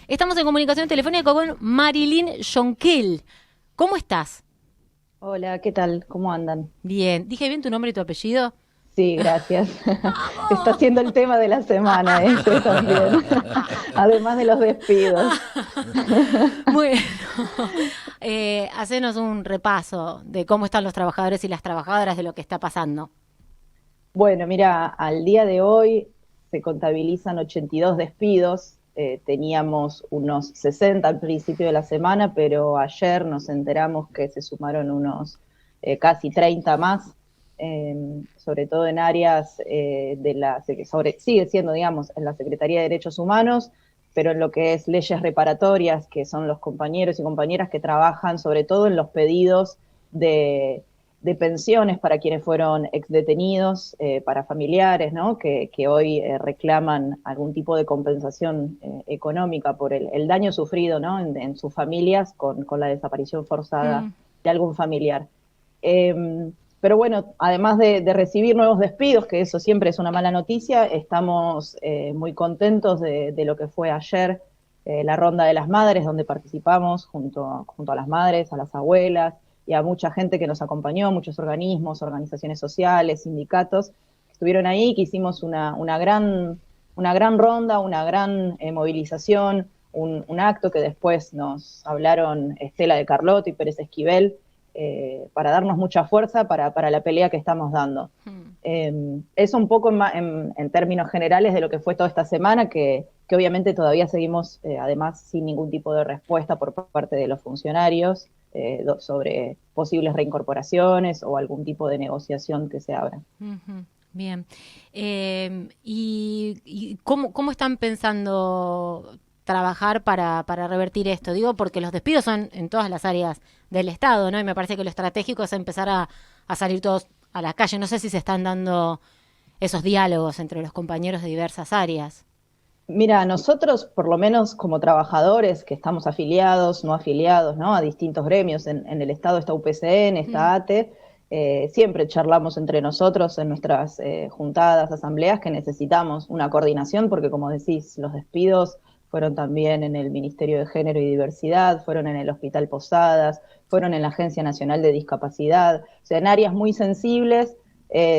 Estamos en comunicación telefónica con Marilyn Jonquel. ¿Cómo estás? Hola, ¿qué tal? ¿Cómo andan? Bien. ¿Dije bien tu nombre y tu apellido? Sí, gracias. Está ¡Vamos! siendo el tema de la semana ese también, además de los despidos. Bueno, hacenos un repaso de cómo están los trabajadores y las trabajadoras de lo que está pasando. Bueno, mira, al día de hoy se contabilizan 82 despidos. Teníamos unos 60 al principio de la semana, pero ayer nos enteramos que se sumaron unos casi 30 más, sobre todo en áreas sigue siendo, digamos, en la Secretaría de Derechos Humanos, pero en lo que es leyes reparatorias, que son los compañeros y compañeras que trabajan sobre todo en los pedidos de pensiones para quienes fueron exdetenidos, para familiares, ¿no? que hoy reclaman algún tipo de compensación económica por el daño sufrido, ¿no? en sus familias con la desaparición forzada Mm. de algún familiar. Pero bueno, además de recibir nuevos despidos, que eso siempre es una mala noticia, estamos muy contentos de lo que fue ayer la Ronda de las Madres, donde participamos junto a las madres, a las abuelas y a mucha gente que nos acompañó, muchos organismos, organizaciones sociales, sindicatos, que estuvieron ahí, que hicimos una gran ronda, una gran movilización, un acto que después nos hablaron Estela de Carlotto y Pérez Esquivel, para darnos mucha fuerza para la pelea que estamos dando. Mm. Eso un poco en términos generales de lo que fue toda esta semana, que obviamente todavía seguimos, además, sin ningún tipo de respuesta por parte de los funcionarios sobre posibles reincorporaciones o algún tipo de negociación que se abra. Ujú. Bien. ¿Y cómo están pensando trabajar para revertir esto? Digo, porque los despidos son en todas las áreas del Estado, ¿no? Y me parece que lo estratégico es empezar a salir todos a la calle. No sé si se están dando esos diálogos entre los compañeros de diversas áreas. Mira, nosotros, por lo menos como trabajadores que estamos afiliados, no afiliados, ¿no? A distintos gremios, en el Estado está UPCN, Mm. está ATE, siempre charlamos entre nosotros en nuestras juntadas, asambleas, que necesitamos una coordinación, porque como decís, los despidos fueron también en el Ministerio de Género y Diversidad, fueron en el Hospital Posadas, fueron en la Agencia Nacional de Discapacidad, o sea, en áreas muy sensibles.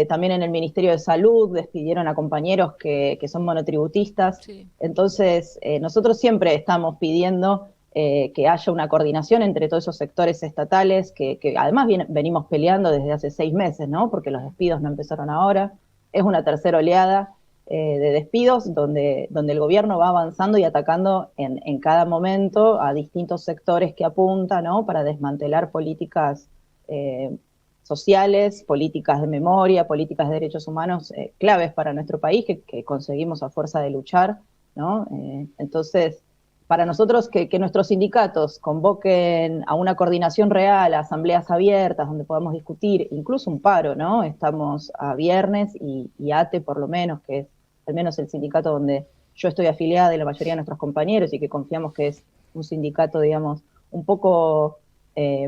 También en el Ministerio de Salud despidieron a compañeros que son monotributistas. Sí. Entonces, nosotros siempre estamos pidiendo que haya una coordinación entre todos esos sectores estatales, que además venimos peleando desde hace 6 meses, ¿no? Porque los despidos no empezaron ahora. Es una tercera oleada de despidos donde el gobierno va avanzando y atacando en cada momento a distintos sectores que apuntan, ¿no? Para desmantelar políticas eh, sociales, políticas de memoria, políticas de derechos humanos claves para nuestro país que conseguimos a fuerza de luchar, ¿no? Entonces, para nosotros que nuestros sindicatos convoquen a una coordinación real, a asambleas abiertas donde podamos discutir, incluso un paro, ¿no? Estamos a viernes y ATE por lo menos, que es al menos el sindicato donde yo estoy afiliada y la mayoría de nuestros compañeros y que confiamos que es un sindicato, digamos, un poco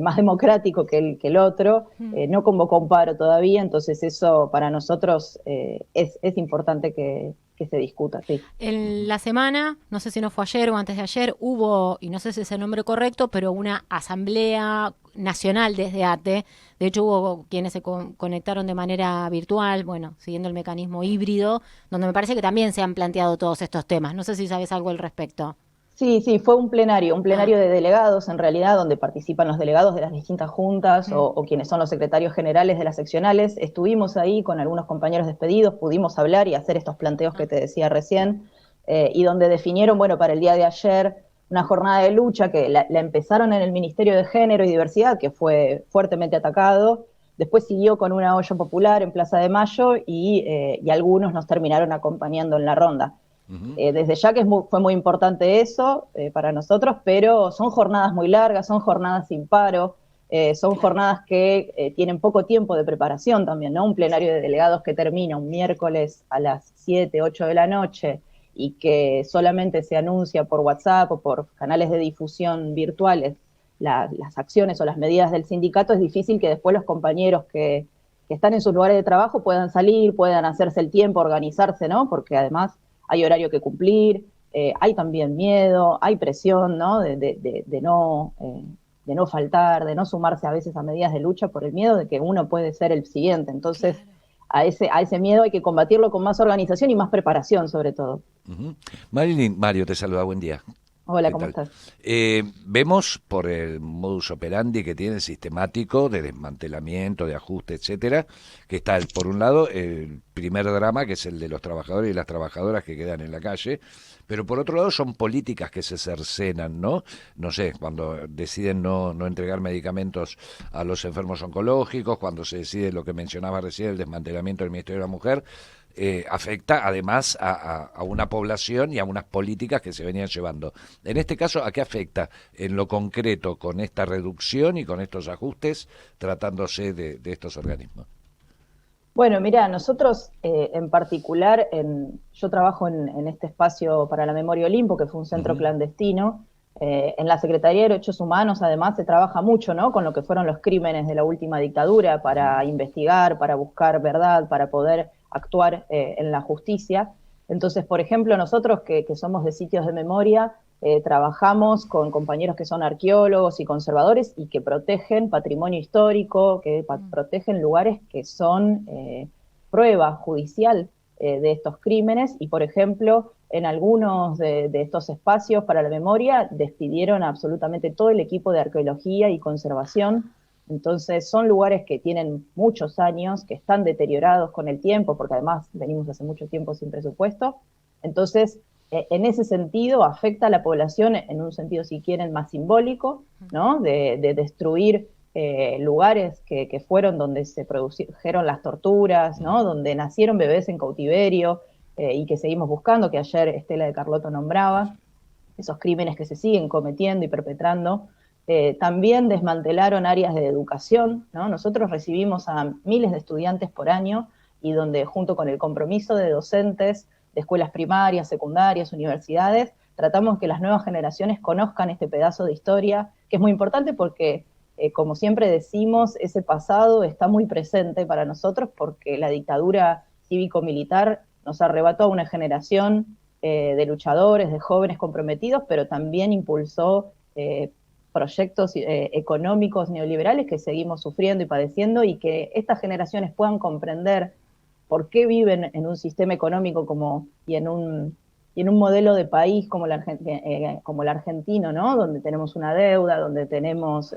más democrático que el otro, Mm. no convocó un paro todavía, entonces eso para nosotros es importante que se discuta, sí. En la semana, no sé si no fue ayer o antes de ayer, hubo, y no sé si es el nombre correcto, pero una asamblea nacional desde ATE. De hecho, hubo quienes se conectaron de manera virtual, bueno, siguiendo el mecanismo híbrido, donde me parece que también se han planteado todos estos temas. No sé si sabes algo al respecto. Sí, sí, fue un Ah. plenario de delegados en realidad, donde participan los delegados de las distintas juntas Mm. o quienes son los secretarios generales de las seccionales. Estuvimos ahí con algunos compañeros despedidos, pudimos hablar y hacer estos planteos que Ah. te decía recién, y donde definieron, bueno, para el día de ayer una jornada de lucha que la empezaron en el Ministerio de Género y Diversidad, que fue fuertemente atacado, después siguió con una olla popular en Plaza de Mayo y algunos nos terminaron acompañando en la ronda. Desde ya que fue muy importante eso para nosotros, pero son jornadas muy largas, son jornadas sin paro, son Claro. jornadas que tienen poco tiempo de preparación también, ¿no? Un plenario de delegados que termina un miércoles a las 7, 8 de la noche y que solamente se anuncia por WhatsApp o por canales de difusión virtuales las acciones o las medidas del sindicato, es difícil que después los compañeros que están en sus lugares de trabajo puedan salir, puedan hacerse el tiempo, organizarse, ¿no? Porque además hay horario que cumplir, hay también miedo, hay presión, ¿no? De no faltar, de no sumarse a veces a medidas de lucha por el miedo de que uno puede ser el siguiente. Entonces, claro, a ese miedo hay que combatirlo con más organización y más preparación, sobre todo. Marilyn, Mario te saluda, buen día. Hola, ¿cómo estás? Vemos por el modus operandi que tiene sistemático de desmantelamiento, de ajuste, etcétera, que está por un lado el primer drama, que es el de los trabajadores y las trabajadoras que quedan en la calle, pero por otro lado son políticas que se cercenan, ¿no? No sé, cuando deciden no entregar medicamentos a los enfermos oncológicos, cuando se decide lo que mencionaba recién, el desmantelamiento del Ministerio de la Mujer, afecta además a una población y a unas políticas que se venían llevando. En este caso, ¿a qué afecta en lo concreto con esta reducción y con estos ajustes tratándose de estos organismos? Bueno, mira, nosotros en particular, yo trabajo en este espacio para la memoria Olimpo, que fue un centro clandestino. En la Secretaría de Derechos Humanos, además, se trabaja mucho, ¿no?, con lo que fueron los crímenes de la última dictadura, para investigar, para buscar verdad, para poder actuar en la justicia. Entonces, por ejemplo, nosotros que somos de sitios de memoria, trabajamos con compañeros que son arqueólogos y conservadores y que protegen patrimonio histórico, que protegen lugares que son prueba judicial de estos crímenes, y por ejemplo, en algunos de estos espacios para la memoria despidieron a absolutamente todo el equipo de arqueología y conservación. Entonces son lugares que tienen muchos años, que están deteriorados con el tiempo, porque además venimos hace mucho tiempo sin presupuesto. Entonces, en ese sentido, afecta a la población en un sentido, si quieren, más simbólico, ¿no?, de destruir lugares que fueron donde se produjeron las torturas, ¿no?, donde nacieron bebés en cautiverio, y que seguimos buscando, que ayer Estela de Carlotto nombraba, esos crímenes que se siguen cometiendo y perpetrando. También desmantelaron áreas de educación, ¿no? Nosotros recibimos a miles de estudiantes por año, y donde junto con el compromiso de docentes de escuelas primarias, secundarias, universidades, tratamos que las nuevas generaciones conozcan este pedazo de historia, que es muy importante porque, como siempre decimos, ese pasado está muy presente para nosotros, porque la dictadura cívico-militar nos arrebató a una generación de luchadores, de jóvenes comprometidos, pero también impulsó proyectos económicos neoliberales que seguimos sufriendo y padeciendo, y que estas generaciones puedan comprender por qué viven en un sistema económico y en un modelo de país como el argentino, ¿no?, donde tenemos una deuda, donde tenemos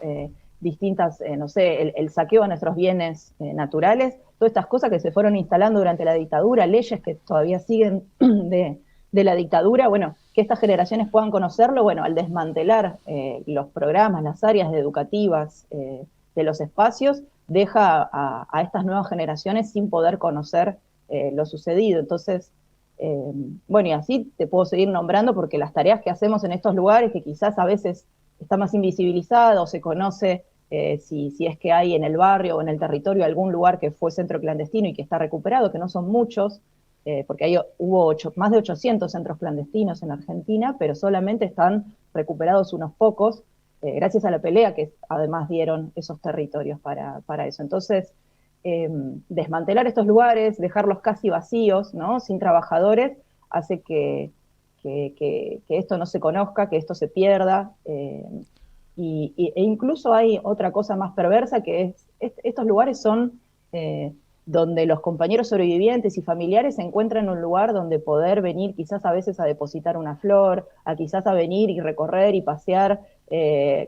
distintas, no sé, el saqueo a nuestros bienes naturales, todas estas cosas que se fueron instalando durante la dictadura, leyes que todavía siguen de la dictadura. Bueno, que estas generaciones puedan conocerlo, bueno, al desmantelar los programas, las áreas educativas de los espacios, deja a estas nuevas generaciones sin poder conocer lo sucedido. Entonces, bueno, y así te puedo seguir nombrando, porque las tareas que hacemos en estos lugares, que quizás a veces está más invisibilizada, o se conoce si es que hay en el barrio o en el territorio algún lugar que fue centro clandestino y que está recuperado, que no son muchos, porque hubo más de 800 centros clandestinos en Argentina, pero solamente están recuperados unos pocos, gracias a la pelea que además dieron esos territorios para eso. Entonces, desmantelar estos lugares, dejarlos casi vacíos, ¿no?, sin trabajadores, hace que esto no se conozca, que esto se pierda, e incluso hay otra cosa más perversa, que es estos lugares son donde los compañeros sobrevivientes y familiares se encuentran en un lugar donde poder venir quizás a veces a depositar una flor, a quizás a venir y recorrer y pasear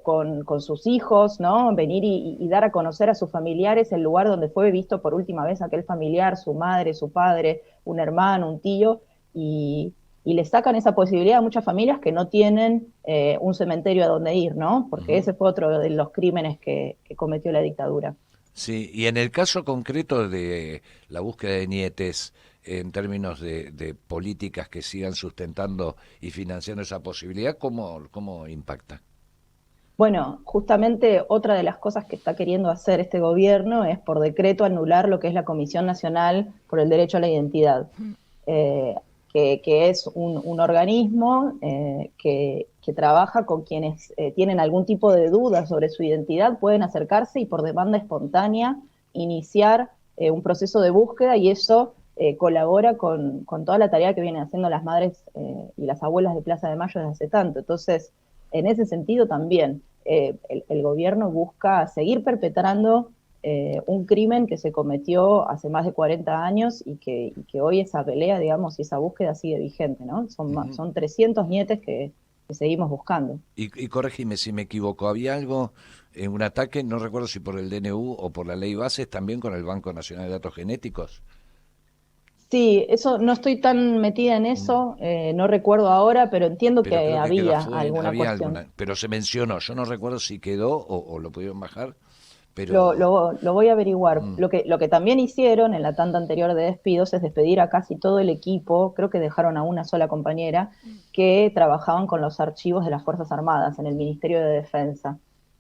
con sus hijos, ¿no?, venir y dar a conocer a sus familiares el lugar donde fue visto por última vez aquel familiar, su madre, su padre, un hermano, un tío, y le sacan esa posibilidad a muchas familias que no tienen un cementerio a donde ir, ¿no?, porque ese fue otro de los crímenes que cometió la dictadura. Sí, y en el caso concreto de la búsqueda de nietes, en términos de políticas que sigan sustentando y financiando esa posibilidad, ¿cómo impacta? Bueno, justamente otra de las cosas que está queriendo hacer este gobierno es por decreto anular lo que es la Comisión Nacional por el Derecho a la Identidad, que es un organismo que trabaja con quienes tienen algún tipo de duda sobre su identidad, pueden acercarse y por demanda espontánea iniciar un proceso de búsqueda, y eso colabora con toda la tarea que vienen haciendo las madres y las abuelas de Plaza de Mayo desde hace tanto. Entonces, en ese sentido también, el gobierno busca seguir perpetrando un crimen que se cometió hace más de 40 años y que hoy esa pelea, digamos, y esa búsqueda sigue vigente, ¿no? Son 300 nietes que seguimos buscando. Y corregime si me equivoco, ¿había algo en un ataque, no recuerdo si por el DNU o por la ley bases, también con el Banco Nacional de Datos Genéticos? Sí, eso no estoy tan metida en eso, no recuerdo ahora, pero entiendo Pero que creo que había alguna había cuestión. alguna, pero se mencionó, yo no recuerdo si quedó o lo pudieron bajar, Lo, pero... lo, lo voy a averiguar. mm, Lo que también hicieron en la tanda anterior de despidos es despedir a casi todo el equipo, creo que dejaron a una sola compañera, que trabajaban con los archivos de las Fuerzas Armadas en el Ministerio de Defensa.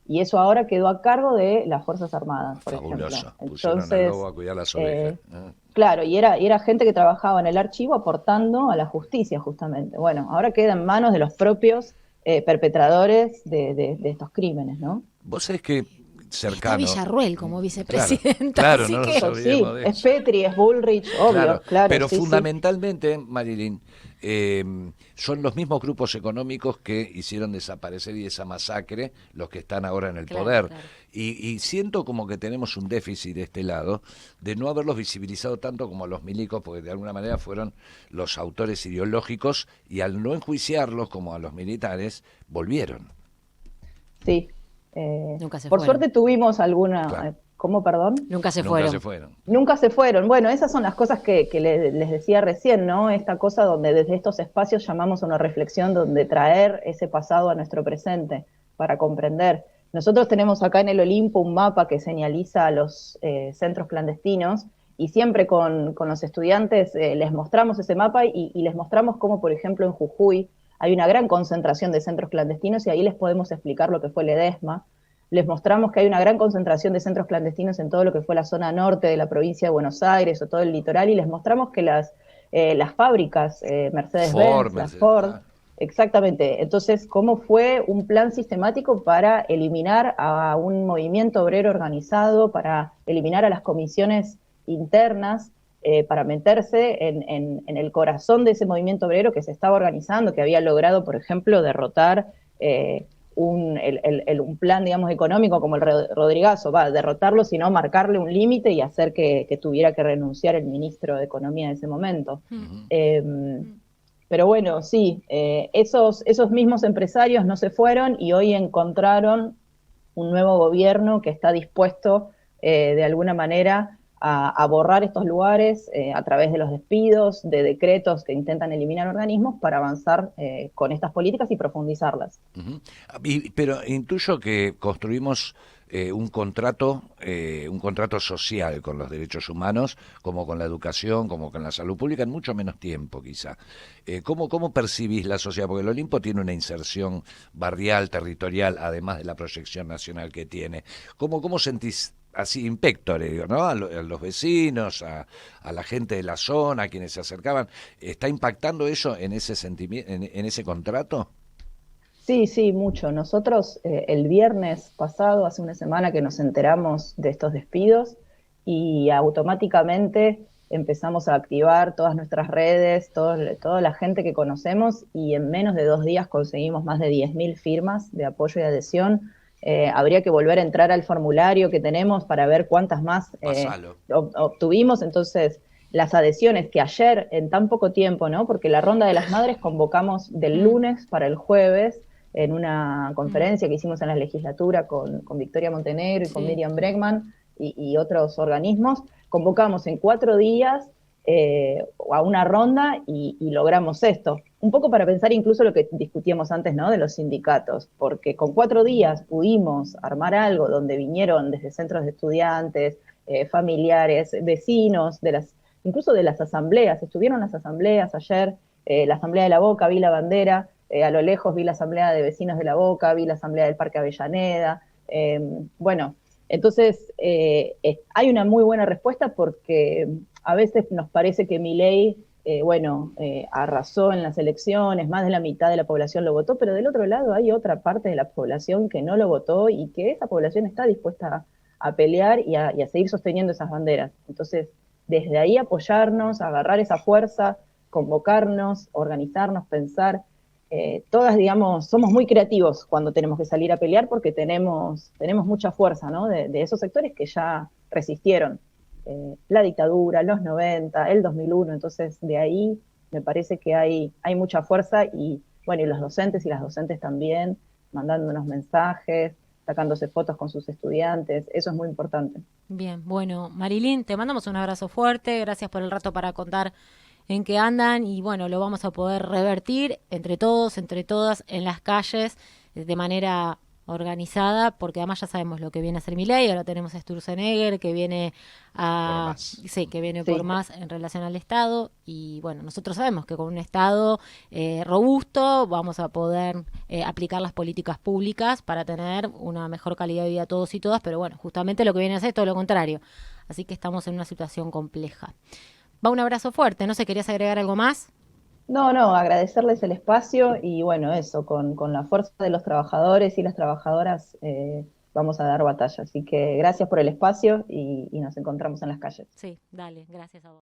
Y eso ahora quedó a cargo de las Fuerzas Armadas, por ejemplo. fabuloso, pusieron al lobo Entonces, a cuidar las ovejas. eh, claro, y era gente que trabajaba en el archivo aportando a la justicia, justamente. Bueno, ahora queda en manos de los propios perpetradores de estos crímenes, ¿no? Vos sabés que Está cercano... Villarruel como Claro, vicepresidenta, claro, así no nos que Sí, olvidemos de es eso. Petri, es Bullrich, obvio, Claro, claro, pero sí, sí. fundamentalmente, Marilyn, eh, son los mismos grupos económicos que hicieron desaparecer y esa masacre los que están ahora en el claro, poder. claro. Y siento como que tenemos un déficit de este lado de no haberlos visibilizado tanto como a los milicos, porque de alguna manera fueron los autores ideológicos y al no enjuiciarlos como a los militares, volvieron. Sí. Nunca se Por fueron. suerte tuvimos alguna, Claro, ¿cómo, perdón? Nunca se nunca se fueron. fueron. Nunca se fueron. Bueno, esas son las cosas que les decía recién, ¿no? Esta cosa donde desde estos espacios llamamos a una reflexión donde traer ese pasado a nuestro presente para comprender. Nosotros tenemos acá en el Olimpo un mapa que señaliza a los centros clandestinos y siempre con los estudiantes les mostramos ese mapa y les mostramos cómo, por ejemplo, en Jujuy hay una gran concentración de centros clandestinos y ahí les podemos explicar lo que fue Ledesma. Les mostramos que hay una gran concentración de centros clandestinos en todo lo que fue la zona norte de la provincia de Buenos Aires o todo el litoral, y les mostramos que las fábricas, Mercedes-Benz, las Formes, Ford, claro. exactamente. Entonces, ¿cómo fue un plan sistemático para eliminar a un movimiento obrero organizado, para eliminar a las comisiones internas, para meterse en el corazón de ese movimiento obrero que se estaba organizando, que había logrado, por ejemplo, derrotar un plan, digamos, económico como el Rodrigazo, derrotarlo, sino marcarle un límite y hacer que tuviera que renunciar el ministro de Economía de ese momento. Ujú. Pero bueno, sí, esos mismos empresarios no se fueron y hoy encontraron un nuevo gobierno que está dispuesto de alguna manera a borrar estos lugares a través de los despidos, de decretos que intentan eliminar organismos para avanzar con estas políticas y profundizarlas. Ujú. Pero intuyo que construimos un contrato social con los derechos humanos, como con la educación, como con la salud pública, en mucho menos tiempo quizá. ¿Cómo percibís la sociedad? Porque el Olimpo tiene una inserción barrial, territorial, además de la proyección nacional que tiene. ¿Cómo sentís así in pectore, digo, ¿no? A los vecinos, a la gente de la zona, a quienes se acercaban? ¿Está impactando eso en ese sentimiento, en ese contrato? Sí, sí, mucho. Nosotros el viernes pasado, hace una semana que nos enteramos de estos despidos y automáticamente empezamos a activar todas nuestras redes, toda la gente que conocemos y en menos de 2 días conseguimos más de 10.000 firmas de apoyo y adhesión. Habría que volver a entrar al formulario que tenemos para ver cuántas más Pasalo. obtuvimos. Entonces, las adhesiones que ayer, en tan poco tiempo, ¿no? Porque la Ronda de las Madres convocamos del lunes para el jueves en una conferencia que hicimos en la legislatura con Victoria Montenegro y con Sí. Miriam Bregman y otros organismos, convocamos en 4 días a una ronda y logramos esto. Un poco para pensar incluso lo que discutíamos antes, ¿no? De los sindicatos, porque con 4 días pudimos armar algo donde vinieron desde centros de estudiantes, familiares, vecinos, incluso de las asambleas. Estuvieron las asambleas ayer, la Asamblea de la Boca, vi la bandera, a lo lejos vi la Asamblea de Vecinos de la Boca, vi la Asamblea del Parque Avellaneda. Bueno, entonces hay una muy buena respuesta porque a veces nos parece que Milei, arrasó en las elecciones, más de la mitad de la población lo votó, pero del otro lado hay otra parte de la población que no lo votó y que esa población está dispuesta a pelear y a seguir sosteniendo esas banderas. Entonces, desde ahí apoyarnos, agarrar esa fuerza, convocarnos, organizarnos, pensar. Todas, digamos, somos muy creativos cuando tenemos que salir a pelear porque tenemos mucha fuerza, ¿no? De esos sectores que ya resistieron. La dictadura, los 90, el 2001, entonces de ahí me parece que hay mucha fuerza y, bueno, y los docentes y las docentes también, mandándonos mensajes, sacándose fotos con sus estudiantes, eso es muy importante. Bien, bueno, Marilyn, te mandamos un abrazo fuerte, gracias por el rato para contar en qué andan y bueno, lo vamos a poder revertir entre todos, entre todas, en las calles, de manera organizada, porque además ya sabemos lo que viene a ser Milei, ahora tenemos a Sturzenegger que viene por a, más. sí, que viene por Sí, más en relación al Estado y bueno, nosotros sabemos que con un Estado robusto vamos a poder aplicar las políticas públicas para tener una mejor calidad de vida todos y todas, pero bueno, justamente lo que viene a hacer es todo lo contrario, así que estamos en una situación compleja. Va un abrazo fuerte, no sé, ¿querías agregar algo más? no, no, agradecerles el espacio y bueno, eso, con la fuerza de los trabajadores y las trabajadoras vamos a dar batalla. Así que gracias por el espacio y nos encontramos en las calles. Sí, dale, gracias a vos.